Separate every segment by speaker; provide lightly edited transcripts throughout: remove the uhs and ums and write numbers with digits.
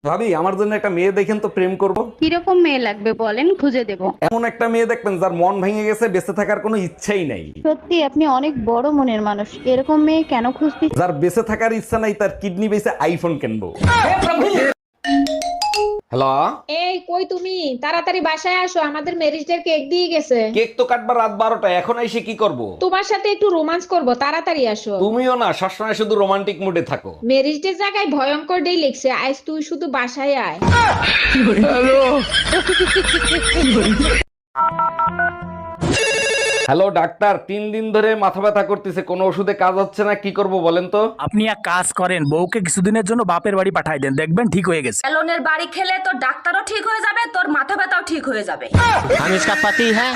Speaker 1: ভাবি আমার জন্য একটা মেয়ে দেখেন তো, প্রেম করব।
Speaker 2: কিরকম মেয়ে লাগবে বলেন, খুঁজে দেব।
Speaker 1: এমন একটা মেয়ে দেখবেন যার মন ভেঙে গেছে, বেঁচে থাকার কোনো ইচ্ছাই নাই।
Speaker 2: সত্যি আপনি অনেক বড় মনের মানুষ, এরকম মেয়ে কেন খুঁজতে?
Speaker 1: যার বেঁচে থাকার ইচ্ছা নাই, তার কিডনি বেঁচে আইফোন কিনবো। হ্যালো,
Speaker 3: এই কই তুমি? তাড়াতাড়ি বাসায় আসো, আমাদের ম্যারেজ ডে কেক দিয়ে গেছে।
Speaker 1: কেক তো কাটবার রাত 12টা, এখন এসে কি করব?
Speaker 3: তোমার সাথে একটু রোমান্স করব, তাড়াতাড়ি আসো।
Speaker 1: তুমিও না সবসময় শুধু রোমান্টিক মুডে থাকো।
Speaker 3: ম্যারেজ ডে জায়গায় ভয়ঙ্কর ডে লিখছে, আজ তুই শুধু বাসায় আয়।
Speaker 1: হ্যালো ডাক্তার, 3 দিন ধরে মাথা ব্যথা করতেছে, কোনো ওষুধে কাজ হচ্ছে না, কি করব বলেন তো?
Speaker 4: আপনি এক কাজ করেন, বউকে কিছুদিনের জন্য বাপের বাড়ি পাঠাই দেন, দেখবেন ঠিক হয়ে গেছে।
Speaker 5: স্যালনের বাড়ি খেলে তোর ডাক্তারও ঠিক হয়ে যাবে, তোর মাথা ব্যথাও ঠিক হয়ে যাবে।
Speaker 6: हम इसका पति है,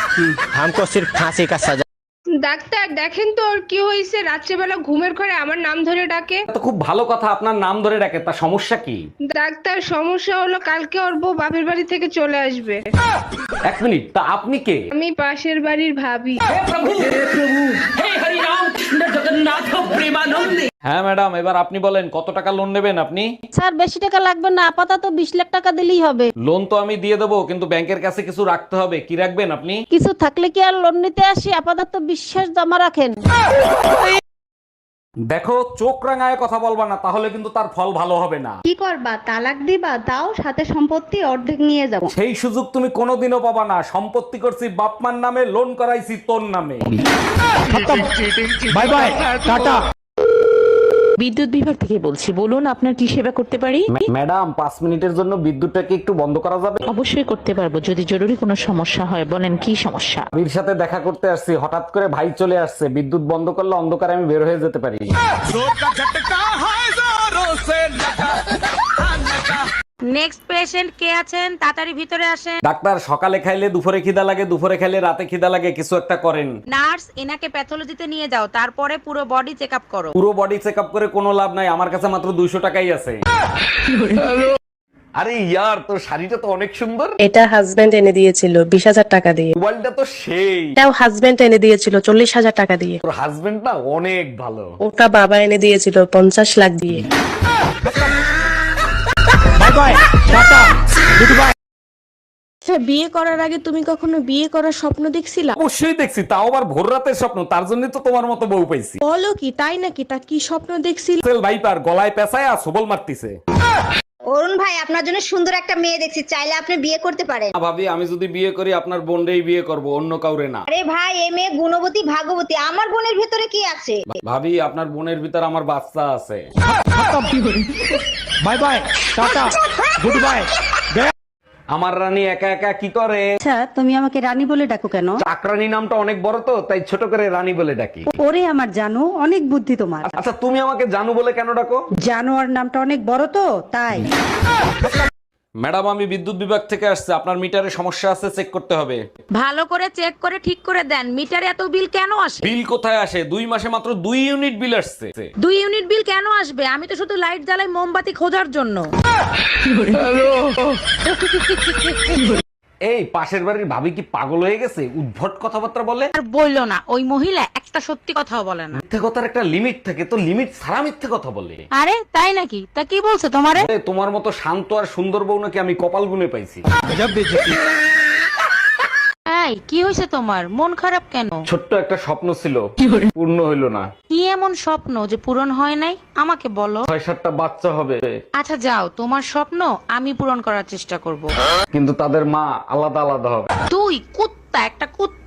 Speaker 6: हमको सिर्फ फांसी का सजा।
Speaker 7: ডাক্তার দেখেন তো ওর কি হয়েছে, রাত্রেবেলা ঘুমের ঘরে আমার নাম ধরে ডাকে।
Speaker 1: তো খুব ভালো কথা, আপনার নাম ধরে ডাকে, তা সমস্যা কি?
Speaker 7: ডাক্তার সমস্যা হলো কালকে ওর বউ বাপের বাড়ি থেকে চলে আসবে।
Speaker 1: 1 মিনিট, তা আপনি কে?
Speaker 7: আমি পাশের বাড়ির ভাবি।
Speaker 1: হ্যাঁ ম্যাডাম, এবার আপনি বলেন কত টাকা লোন নেবেন আপনি?
Speaker 8: স্যার বেশি টাকা লাগবে না, আপাতত 20 লাখ টাকা দিলেই হবে।
Speaker 1: লোন তো আমি দিয়ে দেবো, কিন্তু ব্যাংকের কাছে কিছু রাখতে হবে। কি রাখবেন আপনি?
Speaker 8: কিছু থাকলে কি আর লোন নিতে আসি, আপাতত বিশ্বাস জমা রাখেন।
Speaker 1: দেখো, চোখ রাঙায় কথা বলবা না, তাহলে কিন্তু তার ফল ভালো হবে না।
Speaker 2: কি করবা, তালাক দিবা? তাও সাথে সম্পত্তি অর্ধেক নিয়ে যাব।
Speaker 1: সেই সুযোগ তুমি কোনোদিনও পাবা না। সম্পত্তি করছি বাপমার নামে, লোন করাইছি তোর নামে।
Speaker 4: Bye bye, tata.
Speaker 9: বিদ্যুৎ বিভাগ থেকে বলছি, বলুন আপনার কি সেবা করতে পারি।
Speaker 1: ম্যাডাম, 5 মিনিটের জন্য বিদ্যুৎটাকে একটু বন্ধ করা যাবে?
Speaker 9: অবশ্যই করতে পারবো, যদি জরুরি কোনো সমস্যা হয়। বলেন কি সমস্যা।
Speaker 1: ভাবির সাথে দেখা করতে আসছি, হঠাৎ করে ভাই চলে আসছে। বিদ্যুৎ বন্ধ করলে অন্ধকারে আমি বের হয়ে যেতে পারি।
Speaker 8: নেক্সট পেশেন্ট কে আছেন? তাড়াতাড়ি ভিতরে আসেন।
Speaker 1: ডাক্তার, সকালে খাইলে দুপুরে খিদা লাগে, দুপুরে খাইলে রাতে খিদা লাগে, কিছু একটা করেন।
Speaker 8: নার্স, এনাকে প্যাথোলজিতে নিয়ে যাও, তারপরে পুরো বডি চেকআপ করো।
Speaker 1: পুরো বডি চেকআপ করে কোনো লাভ নাই, আমার কাছে মাত্র 200 টাকাই আছে। আরে ইয়ার, তোর শাড়িটা তো অনেক সুন্দর।
Speaker 5: এটা হাজবেন্ড এনে দিয়েছিল 20,000 টাকা দিয়ে।
Speaker 1: মোবাইলটা তো সেই।
Speaker 5: এটাও হাজবেন্ড এনে দিয়েছিল 40,000 টাকা দিয়ে।
Speaker 1: তোর হাজবেন্ড না অনেক ভালো।
Speaker 5: ওটা বাবা এনে দিয়েছিল 50 লাখ দিয়ে।
Speaker 4: Bye bye, tata, good bye.
Speaker 8: বিয়ে করার আগে তুমি কখনো বিয়ে করার স্বপ্ন দেখছিলা?
Speaker 1: অবশ্যই দেখছি, তাও আবার ভোর রাতের স্বপ্ন। তার জন্য তো তোমার মতো বউ পাইছি।
Speaker 8: বলো কি, তাই নাকি? তা কি স্বপ্ন দেখছিল?
Speaker 1: সেল ভাইপার গলায় পেঁচায় আর সবল মারতিছে।
Speaker 2: অরুণ ভাই, আপনার জন্য সুন্দর একটা মেয়ে দেখছি, চাইলে আপনি বিয়ে করতে পারেন।
Speaker 1: ভাবি, আমি যদি বিয়ে করি আপনার বোনরেই বিয়ে করব, অন্য কাউরে না।
Speaker 2: আরে ভাই, এই মেয়ে গুণবতী ভাগবতী, আমার বোনের ভেতরে কি আছে?
Speaker 1: ভাবি, আপনার বোনের ভিতর আমার বাচ্চা আছে।
Speaker 4: Bye bye, tata, good bye.
Speaker 1: আমার রানী একা একা কি করে?
Speaker 8: আচ্ছা, তুমি আমাকে রানী বলে ডাকো কেন?
Speaker 1: চাকরানী নামটা অনেক বড় তো, তাই ছোট করে রানী বলে ডাকি।
Speaker 8: ওরে আমার জানো, অনেক বুদ্ধি তোমার।
Speaker 1: আচ্ছা, তুমি আমাকে জানু বলে কেন ডাকো?
Speaker 8: জানোয়ার নামটা অনেক বড় তো, তাই।
Speaker 1: ম্যাডাম, আমি বিদ্যুৎ বিভাগ থেকে আসছে, আপনার মিটারে সমস্যা আছে, চেক করতে হবে।
Speaker 8: ভালো করে চেক করে ঠিক করে দেন। মিটারে এত বিল কেন আসে?
Speaker 1: বিল কোথায় আসে? 2 মাসে মাত্র 2 ইউনিট বিল আসছে।
Speaker 8: 2 ইউনিট বিল কেন আসবে? আমি তো শুধু লাইট জ্বালাই মোমবাতি খোঁজার জন্য।
Speaker 1: এই পাশের বাড়ির ভাবি কি পাগল হয়ে গেছে? উদ্ভট কথাবার্তা বলে।
Speaker 8: আর বললো না, ওই মহিলা একটা সত্যি কথাও বলে না।
Speaker 1: মিথ্যে কথার একটা লিমিট থাকে, তো লিমিট ছাড়া মিথ্যে কথা বলে।
Speaker 8: আরে তাই নাকি? তা কি বলছে তোমারে?
Speaker 1: আরে, তোমার মতো শান্ত আর সুন্দর বউ নাকি আমি কপাল গুনে পাইছি।
Speaker 8: এই কি হয়েছে তোমার? মন খারাপ কেন?
Speaker 1: ছোট্ট একটা স্বপ্ন ছিল, পূর্ণ হইল না।
Speaker 8: কি এমন স্বপ্ন যে পূরণ হয় নাই? আমাকে বলো।
Speaker 1: 6-7টা বাচ্চা হবে,
Speaker 8: আচ্ছা যাও, তোমার স্বপ্ন আমি পূরণ করার চেষ্টা করব।
Speaker 1: কিন্তু তাদের মা আলাদা আলাদা হবে।
Speaker 8: তুই কুত্তা, একটা কুত্তা।